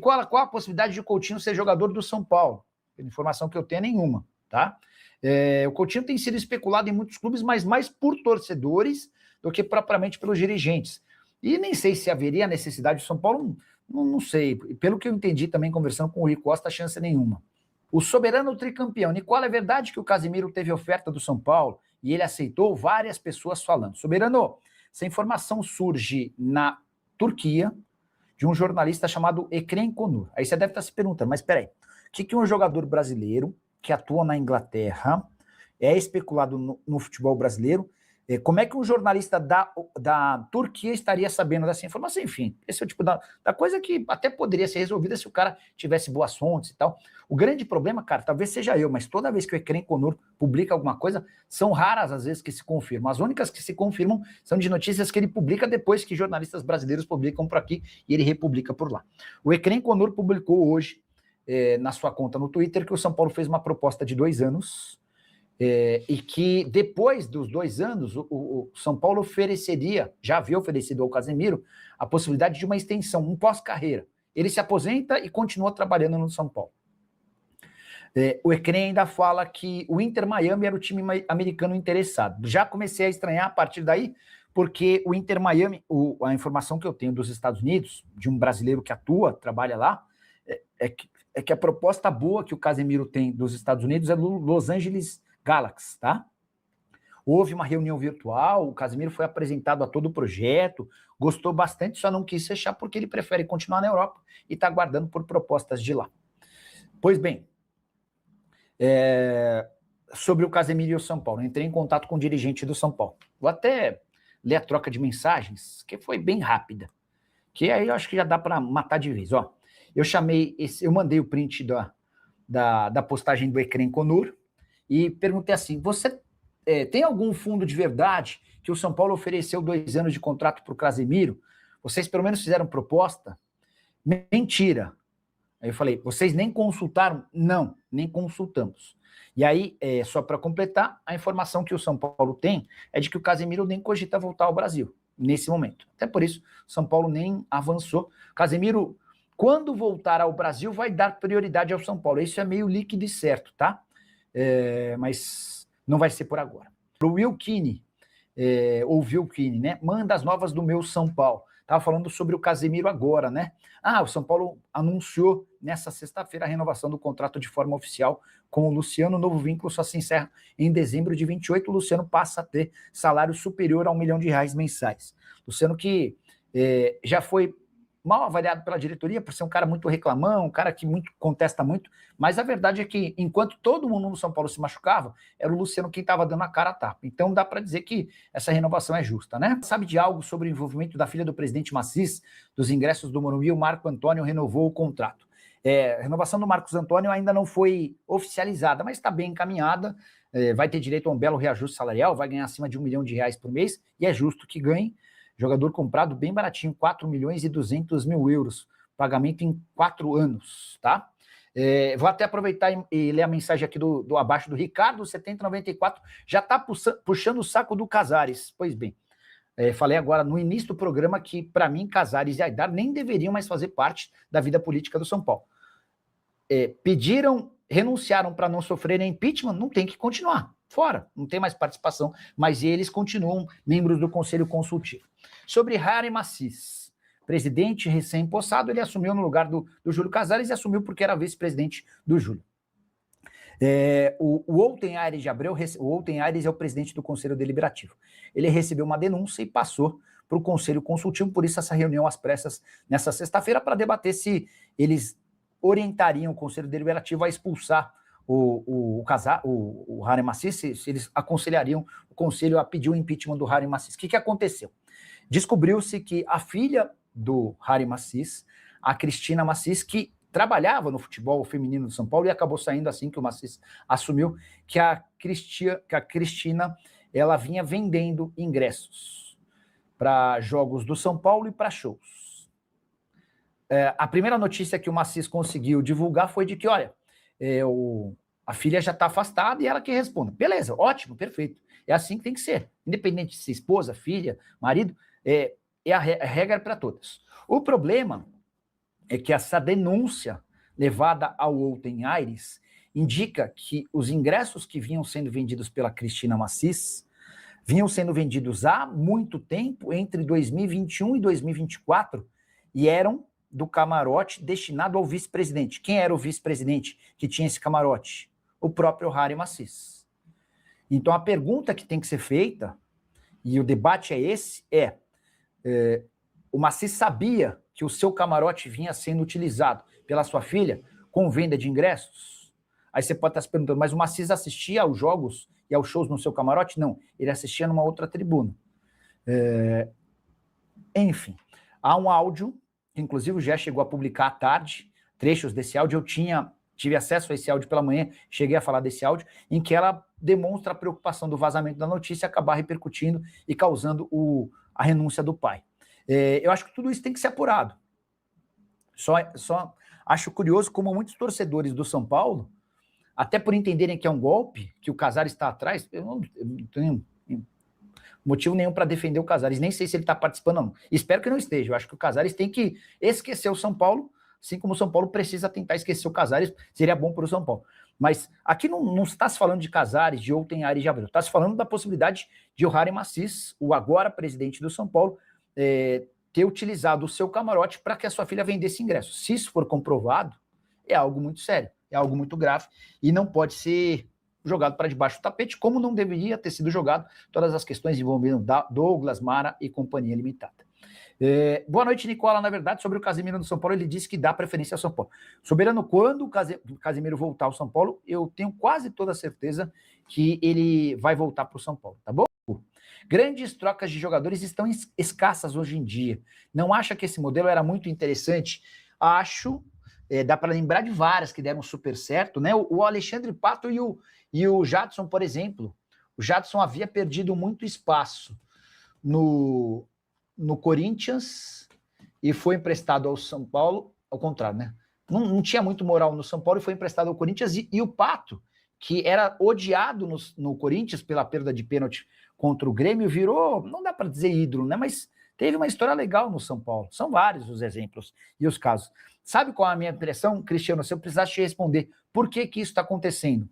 Qual a possibilidade de o Coutinho ser jogador do São Paulo? Pela informação que eu tenho, nenhuma, tá? O Coutinho tem sido especulado em muitos clubes, mas mais por torcedores do que propriamente pelos dirigentes. E nem sei se haveria necessidade do São Paulo, não sei. Pelo que eu entendi também, conversando com o Rui Costa, chance nenhuma. O soberano tricampeão. Nicola, é verdade que o Casemiro teve oferta do São Paulo e ele aceitou? Várias pessoas falando. Soberano, essa informação surge na Turquia, de um jornalista chamado Ekrem Konur. Aí você deve estar se perguntando, mas peraí, o que um jogador brasileiro que atua na Inglaterra é especulado no futebol brasileiro? Como é que um jornalista da Turquia estaria sabendo dessa informação? Enfim, esse é o tipo da coisa que até poderia ser resolvida se o cara tivesse boas fontes e tal. O grande problema, cara, talvez seja eu, mas toda vez que o Ekrem Konur publica alguma coisa, são raras as vezes que se confirmam. As únicas que se confirmam são de notícias que ele publica depois que jornalistas brasileiros publicam por aqui e ele republica por lá. O Ekrem Konur publicou hoje, na sua conta no Twitter, que o São Paulo fez uma proposta de 2 anos, e que depois dos 2 anos, o São Paulo já havia oferecido ao Casemiro a possibilidade de uma extensão, um pós-carreira. Ele se aposenta e continua trabalhando no São Paulo. O Ekrem ainda fala que o Inter Miami era o time americano interessado. Já comecei a estranhar a partir daí, porque o Inter Miami, a informação que eu tenho dos Estados Unidos, de um brasileiro que trabalha lá, é que a proposta boa que o Casemiro tem dos Estados Unidos é do Los Angeles Galaxy, tá? Houve uma reunião virtual, o Casemiro foi apresentado a todo o projeto, gostou bastante, só não quis fechar porque ele prefere continuar na Europa e está aguardando por propostas de lá. Pois bem, sobre o Casemiro e o São Paulo, entrei em contato com o dirigente do São Paulo. Vou até ler a troca de mensagens, que foi bem rápida, que aí eu acho que já dá para matar de vez. Ó, eu mandei o print da postagem do Ekrem Konur, e perguntei assim, você tem algum fundo de verdade que o São Paulo ofereceu 2 anos de contrato para o Casemiro? Vocês pelo menos fizeram proposta? Mentira. Aí eu falei, vocês nem consultaram? Não, nem consultamos. E aí, só para completar, a informação que o São Paulo tem é de que o Casemiro nem cogita voltar ao Brasil, nesse momento. Até por isso, o São Paulo nem avançou. Casemiro, quando voltar ao Brasil, vai dar prioridade ao São Paulo. Isso é meio líquido e certo, tá? Mas não vai ser por agora. Pro Wilkine, né? Manda as novas do meu São Paulo. Estava falando sobre o Casemiro agora, né? O São Paulo anunciou nessa sexta-feira a renovação do contrato de forma oficial com o Luciano. O novo vínculo só se encerra em dezembro de 28. O Luciano passa a ter salário superior a R$1 milhão mensais. Luciano que já foi mal avaliado pela diretoria por ser um cara muito reclamão, um cara que contesta muito, mas a verdade é que enquanto todo mundo no São Paulo se machucava, era o Luciano quem estava dando a cara a tapa. Então dá para dizer que essa renovação é justa, né? Sabe de algo sobre o envolvimento da filha do presidente Maciz, dos ingressos do Morumbi? O Marco Antônio renovou o contrato. A renovação do Marcos Antônio ainda não foi oficializada, mas está bem encaminhada, vai ter direito a um belo reajuste salarial, vai ganhar acima de R$1 milhão por mês, e é justo que ganhe. Jogador comprado bem baratinho, 4.200.000 euros, pagamento em 4 anos, tá? Vou até aproveitar e ler a mensagem aqui do abaixo do Ricardo, 7094, já está puxando o saco do Casares. Pois bem, falei agora no início do programa que, para mim, Casares e Aidar nem deveriam mais fazer parte da vida política do São Paulo. Renunciaram para não sofrerem impeachment, não tem que continuar. Fora, não tem mais participação, mas eles continuam membros do Conselho Consultivo. Sobre Harry Maciz, presidente recém-possado, ele assumiu no lugar do Júlio Casares e assumiu porque era vice-presidente do Júlio. O Olten Aires de Abreu, o Olten Aires é o presidente do Conselho Deliberativo. Ele recebeu uma denúncia e passou para o Conselho Consultivo, por isso essa reunião às pressas nessa sexta-feira para debater se eles orientariam o Conselho Deliberativo a expulsar o Harry Maciz, se eles aconselhariam o Conselho a pedir o impeachment do Harry Maciz. O que aconteceu? Descobriu-se que a filha do Harry Maciz, a Cristina Maciz, que trabalhava no futebol feminino do São Paulo e acabou saindo assim que o Maciz assumiu, que a Cristina ela vinha vendendo ingressos para jogos do São Paulo e para shows. A primeira notícia que o Maciz conseguiu divulgar foi de que, olha, a filha já está afastada e ela que responde. Beleza, ótimo, perfeito. É assim que tem que ser. Independente de ser esposa, filha, marido, a regra para todas. O problema é que essa denúncia levada ao Outen Aires indica que os ingressos que vinham sendo vendidos pela Cristina Macis vinham sendo vendidos há muito tempo, entre 2021 e 2024, e eram do camarote destinado ao vice-presidente. Quem era o vice-presidente que tinha esse camarote? O próprio Harry Macis. Então a pergunta que tem que ser feita, e o debate é esse, o Macis sabia que o seu camarote vinha sendo utilizado pela sua filha com venda de ingressos? Aí você pode estar se perguntando, mas o Macis assistia aos jogos e aos shows no seu camarote? Não, ele assistia numa outra tribuna. Enfim, há um áudio, que inclusive o Gé chegou a publicar à tarde, trechos desse áudio, tive acesso a esse áudio pela manhã, cheguei a falar desse áudio, em que ela demonstra a preocupação do vazamento da notícia acabar repercutindo e causando a renúncia do pai. Eu acho que tudo isso tem que ser apurado. Só acho curioso como muitos torcedores do São Paulo, até por entenderem que é um golpe, que o Casares está atrás, eu não tenho motivo nenhum para defender o Casares, nem sei se ele está participando ou não. Espero que não esteja. Eu acho que o Casares tem que esquecer o São Paulo, assim como o São Paulo precisa tentar esquecer o Casares, seria bom para o São Paulo. Mas aqui não está se falando de Casares, de Outen Aires, de Abreu, está se falando da possibilidade de o Harry Macis, o agora presidente do São Paulo, ter utilizado o seu camarote para que a sua filha vendesse ingressos. Se isso for comprovado, é algo muito sério, é algo muito grave e não pode ser jogado para debaixo do tapete, como não deveria ter sido jogado todas as questões envolvendo Douglas, Mara e Companhia Limitada. Boa noite, Nicola. Na verdade, sobre o Casemiro no São Paulo, ele disse que dá preferência ao São Paulo. Soberano, quando o Casemiro voltar ao São Paulo, eu tenho quase toda a certeza que ele vai voltar para o São Paulo, tá bom? Grandes trocas de jogadores estão escassas hoje em dia. Não acha que esse modelo era muito interessante? Acho. Dá para lembrar de várias que deram super certo, né? O Alexandre Pato e o Jadson, por exemplo. O Jadson havia perdido muito espaço no Corinthians e foi emprestado ao São Paulo, ao contrário, né? Não tinha muito moral no São Paulo e foi emprestado ao Corinthians, e o Pato, que era odiado no Corinthians pela perda de pênalti contra o Grêmio, virou, não dá para dizer ídolo, né? Mas teve uma história legal no São Paulo. São vários os exemplos e os casos. Sabe qual é a minha impressão, Cristiano? Se eu precisasse te responder, por que isso está acontecendo?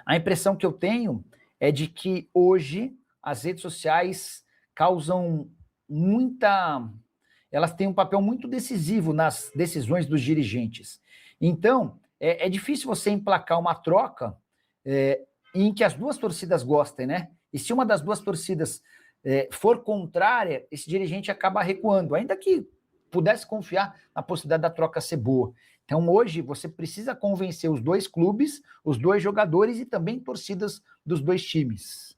A impressão que eu tenho é de que hoje as redes sociais causam elas têm um papel muito decisivo nas decisões dos dirigentes. Então, é difícil você emplacar uma troca em que as duas torcidas gostem, né? E se uma das duas torcidas for contrária, esse dirigente acaba recuando, ainda que pudesse confiar na possibilidade da troca ser boa. Então, hoje, você precisa convencer os dois clubes, os dois jogadores e também torcidas dos dois times.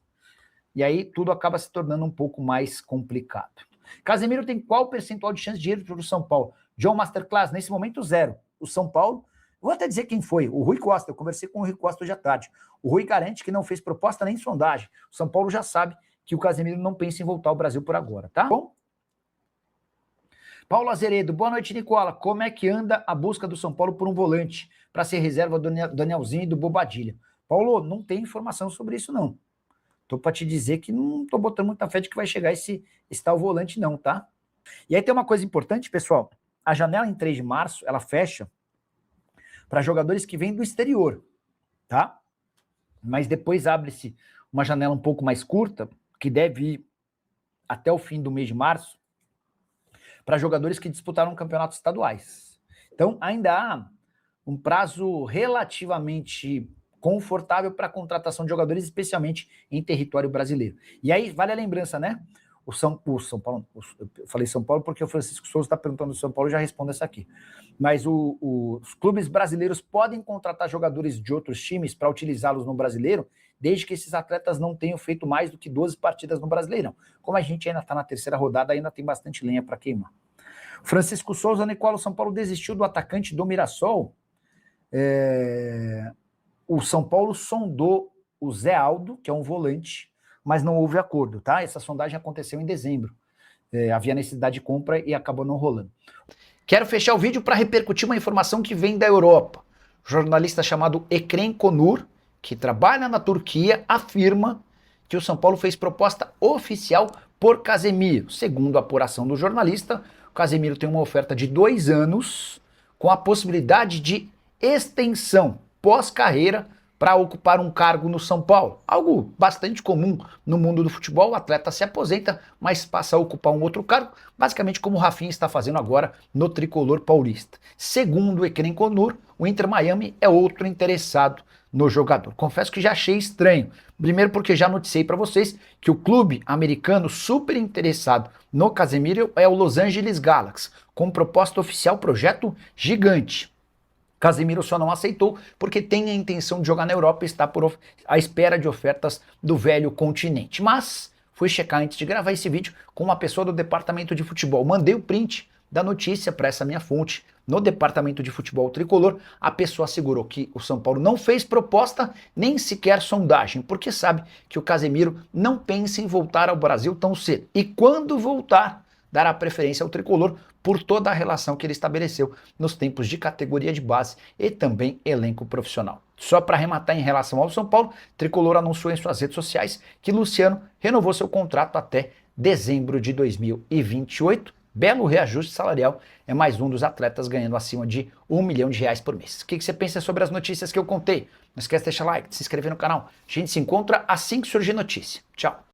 E aí, tudo acaba se tornando um pouco mais complicado. Casemiro tem qual percentual de chance de ir para o São Paulo? John Masterclass, nesse momento, 0. O São Paulo, vou até dizer quem foi, o Rui Costa. Eu conversei com o Rui Costa hoje à tarde. O Rui garante que não fez proposta nem sondagem. O São Paulo já sabe que o Casemiro não pensa em voltar ao Brasil por agora, tá bom? Paulo Azeredo, boa noite, Nicola. Como é que anda a busca do São Paulo por um volante para ser reserva do Danielzinho e do Bobadilha? Paulo, não tem informação sobre isso, não. Estou para te dizer que não estou botando muita fé de que vai chegar esse tal volante, não, tá? E aí tem uma coisa importante, pessoal. A janela em 3 de março, ela fecha para jogadores que vêm do exterior, tá? Mas depois abre-se uma janela um pouco mais curta, que deve ir até o fim do mês de março, para jogadores que disputaram campeonatos estaduais. Então, ainda há um prazo relativamente confortável para a contratação de jogadores, especialmente em território brasileiro. E aí, vale a lembrança, né? O São Paulo, eu falei São Paulo porque o Francisco Souza está perguntando do São Paulo, já respondo essa aqui. Mas os clubes brasileiros podem contratar jogadores de outros times para utilizá-los no brasileiro, desde que esses atletas não tenham feito mais do que 12 partidas no Brasileirão. Como a gente ainda está na 3ª rodada, ainda tem bastante lenha para queimar. Francisco Souza, Nicola, o São Paulo desistiu do atacante do Mirassol. O São Paulo sondou o Zé Aldo, que é um volante, mas não houve acordo, tá? Essa sondagem aconteceu em dezembro. Havia necessidade de compra e acabou não rolando. Quero fechar o vídeo para repercutir uma informação que vem da Europa. O jornalista chamado Ekrem Konur, que trabalha na Turquia, afirma que o São Paulo fez proposta oficial por Casemiro. Segundo a apuração do jornalista, Casemiro tem uma oferta de 2 anos com a possibilidade de extensão pós-carreira para ocupar um cargo no São Paulo. Algo bastante comum no mundo do futebol, o atleta se aposenta, mas passa a ocupar um outro cargo, basicamente como o Rafinha está fazendo agora no tricolor paulista. Segundo o Ecrem Conur, o Inter Miami é outro interessado no jogador. Confesso que já achei estranho. Primeiro porque já noticiei para vocês que o clube americano super interessado no Casemiro é o Los Angeles Galaxy, com proposta oficial projeto gigante. Casemiro só não aceitou porque tem a intenção de jogar na Europa e está à espera de ofertas do velho continente. Mas fui checar antes de gravar esse vídeo com uma pessoa do departamento de futebol. Mandei o print da notícia para essa minha fonte no departamento de futebol tricolor. A pessoa assegurou que o São Paulo não fez proposta, nem sequer sondagem, porque sabe que o Casemiro não pensa em voltar ao Brasil tão cedo. E quando voltar, dará preferência ao tricolor por toda a relação que ele estabeleceu nos tempos de categoria de base e também elenco profissional. Só para arrematar em relação ao São Paulo, Tricolor anunciou em suas redes sociais que Luciano renovou seu contrato até dezembro de 2028. Belo reajuste salarial, é mais um dos atletas ganhando acima de R$1 milhão por mês. O que você pensa sobre as notícias que eu contei? Não esquece de deixar like, de se inscrever no canal. A gente se encontra assim que surgir notícia. Tchau!